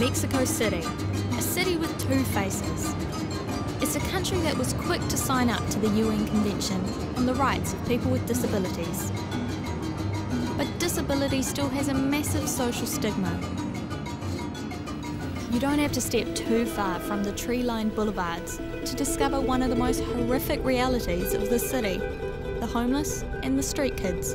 Mexico City, a city with two faces. It's a country that was quick to sign up to the UN Convention on the Rights of People with Disabilities. But disability still has a massive social stigma. You don't have to step too far from the tree-lined boulevards to discover one of the most horrific realities of the city, the homeless and the street kids.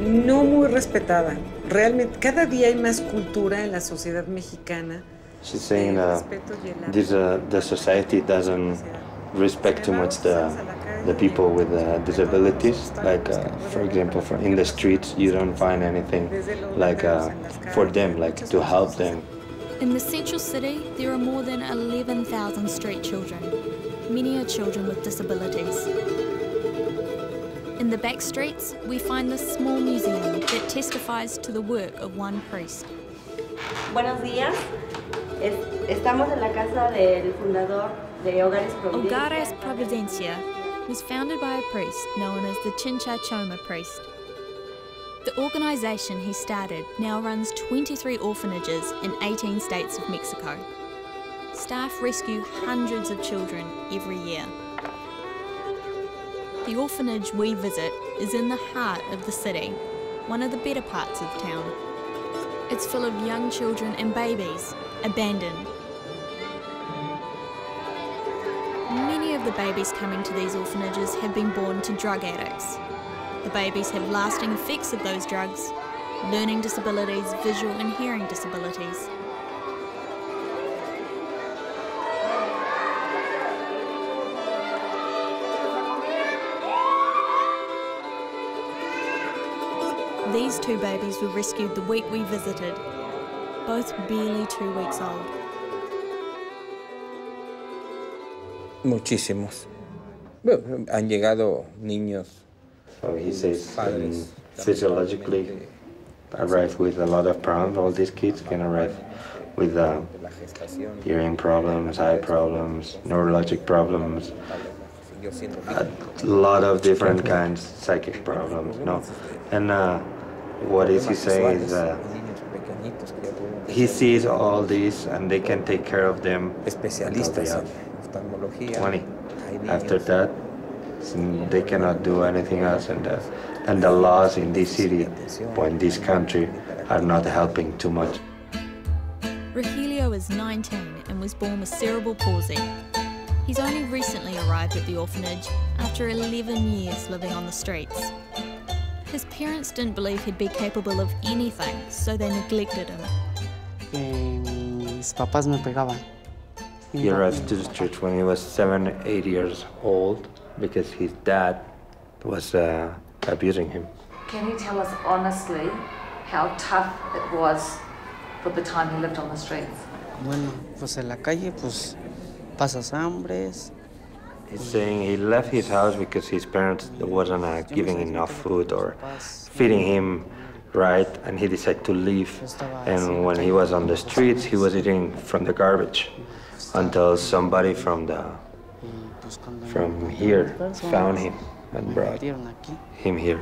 No muy respetada. Realmente, cada día hay más cultura en la sociedad mexicana. She's saying the society doesn't respect too much the people with disabilities. Like, for example, in the streets, you don't find anything like for them, like to help them. In the central city, there are more than 11,000 street children. Many are children with disabilities. In the back streets, we find this small museum that testifies to the work of one priest. Buenos días. Estamos en la casa del fundador de Hogares Providencia. Hogares Providencia was founded by a priest known as the Chincha Choma priest. The organisation he started now runs 23 orphanages in 18 states of Mexico. Staff rescue hundreds of children every year. The orphanage we visit is in the heart of the city, one of the better parts of town. It's full of young children and babies, abandoned. Many of the babies coming to these orphanages have been born to drug addicts. The babies have lasting effects of those drugs, learning disabilities, visual and hearing disabilities. These two babies were rescued the week we visited, both barely 2 weeks old. Muchísimos. Bueno, han llegado niños. So he says physiologically arrive with a lot of problems. All these kids can arrive with hearing problems, eye problems, neurologic problems, a lot of different kinds, psychic problems, no? And what is he saying is he sees all these and they can take care of them until they have 20. After that, they cannot do anything else, and the laws in this city or in this country are not helping too much. Rogelio is 19 and was born with cerebral palsy. He's only recently arrived at the orphanage after 11 years living on the streets. His parents didn't believe he'd be capable of anything, so they neglected him. Mis papás me pegaban. He arrived to the church when he was 7, 8 years old because his dad was abusing him. Can you tell us honestly how tough it was for the time he lived on the streets? Bueno, pues en la calle, pues pasas hambres. He's saying he left his house because his parents wasn't giving enough food or feeding him right, and he decided to leave. And when he was on the streets, he was eating from the garbage until somebody from here found him and brought him here.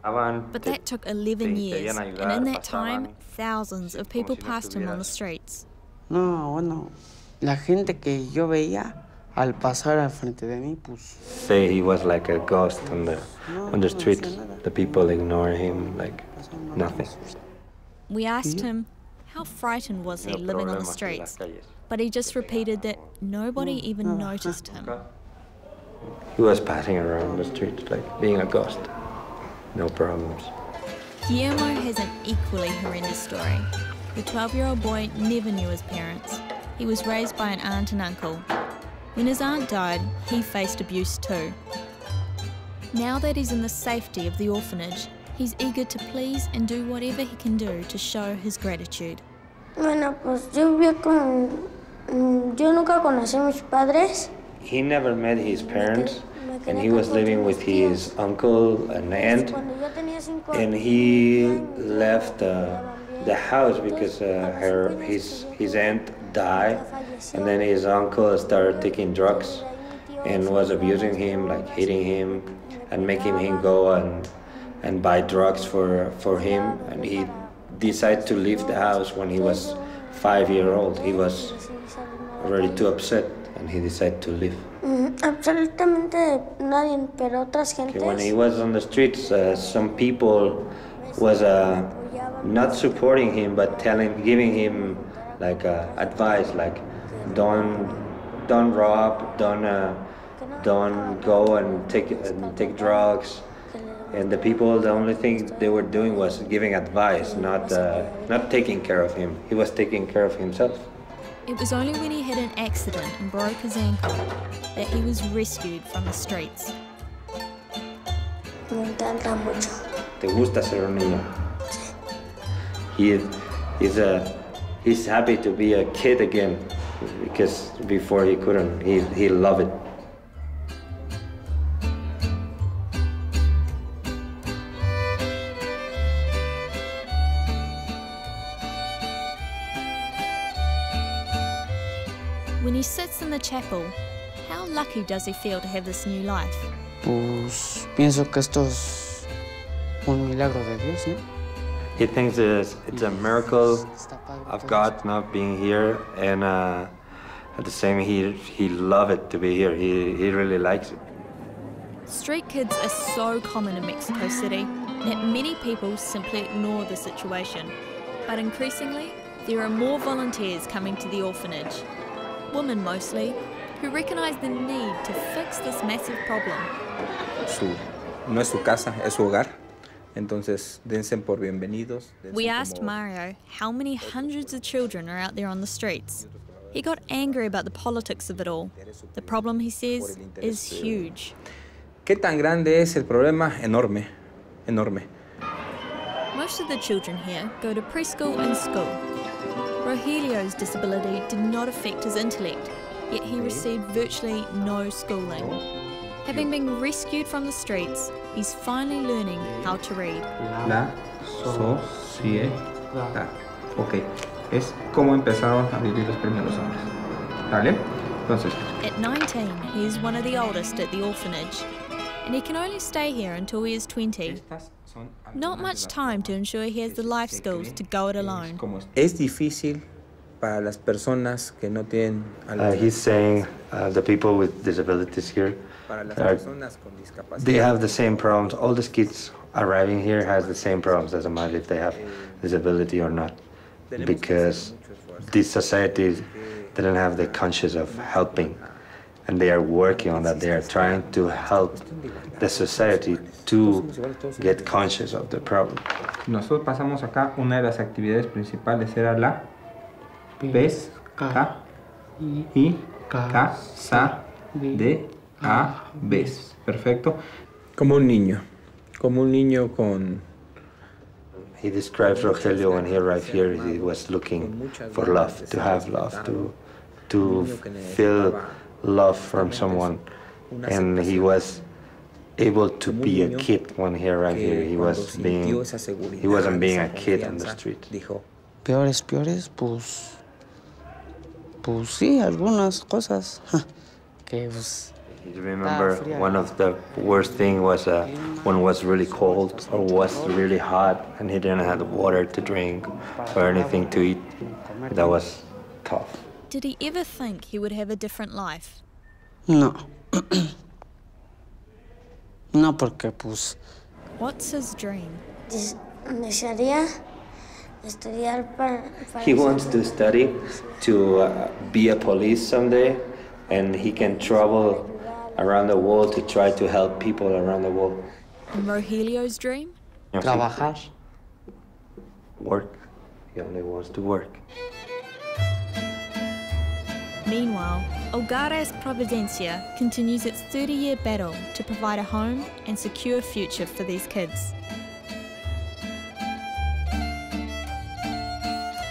But that took 11 years, and in that time, thousands of people passed him on the streets. No, bueno, la gente que yo veía al pasar al frente de mí, pues. Say he was like a ghost on the streets. The people ignore him like nothing. We asked him, how frightened was he living on the streets? But he just repeated that nobody even noticed him. He was passing around the streets like being a ghost. No problems. Guillermo has an equally horrendous story. The 12-year-old boy never knew his parents. He was raised by an aunt and uncle. When his aunt died, he faced abuse too. Now that he's in the safety of the orphanage, he's eager to please and do whatever he can do to show his gratitude. Bueno, pues yo nunca conocí a mis padres. He never met his parents, and he was living with his uncle and aunt, and he left the house because his aunt died, and then his uncle started taking drugs and was abusing him, like hitting him and making him go and buy drugs for him, and he decided to leave the house when he was 5 years old. He was already too upset and he decided to leave. Absolutamente nadie, pero otras gentes. When he was on the streets, some people was not supporting him, but giving him like advice, like don't rob, don't go and take drugs. And the people, the only thing they were doing was giving advice, not taking care of him. He was taking care of himself. It was only when he had an accident and broke his ankle that he was rescued from the streets. Me encanta mucho. ¿Te gusta ser un niño? He's happy to be a kid again, because before he couldn't. He loved it. When he sits in the chapel, how lucky does he feel to have this new life? Pues pienso que esto es un milagro de Dios, ¿no? He thinks it's a miracle of God not being here, and at the same he loves it to be here. He really likes it. Street kids are so common in Mexico City that many people simply ignore the situation. But increasingly, there are more volunteers coming to the orphanage. Women mostly, who recognise the need to fix this massive problem. No es su casa, es su hogar. Entonces, dense por bienvenidos. We asked Mario how many hundreds of children are out there on the streets. He got angry about the politics of it all. The problem, he says, is huge. ¿Qué tan grande es el problema? Enorme, enorme. Most of the children here go to preschool and school. Rogelio's disability did not affect his intellect, yet he received virtually no schooling. Having been rescued from the streets, he's finally learning how to read. La sociedad. Ok, es como empezaron a vivir los primeros hombres. ¿Vale? Entonces. At 19, he is one of the oldest at the orphanage, and he can only stay here until he is 20. Not much time to ensure he has the life skills to go it alone. Es difícil para las personas que no tienen. He's saying the people with disabilities here, they have the same problems. All these kids arriving here has the same problems, doesn't matter if they have disability or not, because this society didn't have the conscience of helping, and they are working on that. They are trying to help the society to get conscious of the problem. Nosotros pasamos acá, una de las actividades principales era la pesca y caza de aves. Perfecto. Como un niño con. He describes Rogelio when he arrived here, he was looking for love, to have love, to feel love from someone, and he was able to be a kid when he arrived here. He wasn't being a kid on the street. Peores, pues sí, algunas cosas que pues. You remember one of the worst thing was when it was really cold or was really hot and he didn't have water to drink or anything to eat. That was tough. Did he ever think he would have a different life? No. No, porque pues. What's his dream? Desearía estudiar para He wants to study to be a police someday, and he can travel around the world to try to help people around the world. And Rogelio's dream? Trabajar. Work. He only wants to work. Meanwhile, Hogares Providencia continues its 30-year battle to provide a home and secure future for these kids.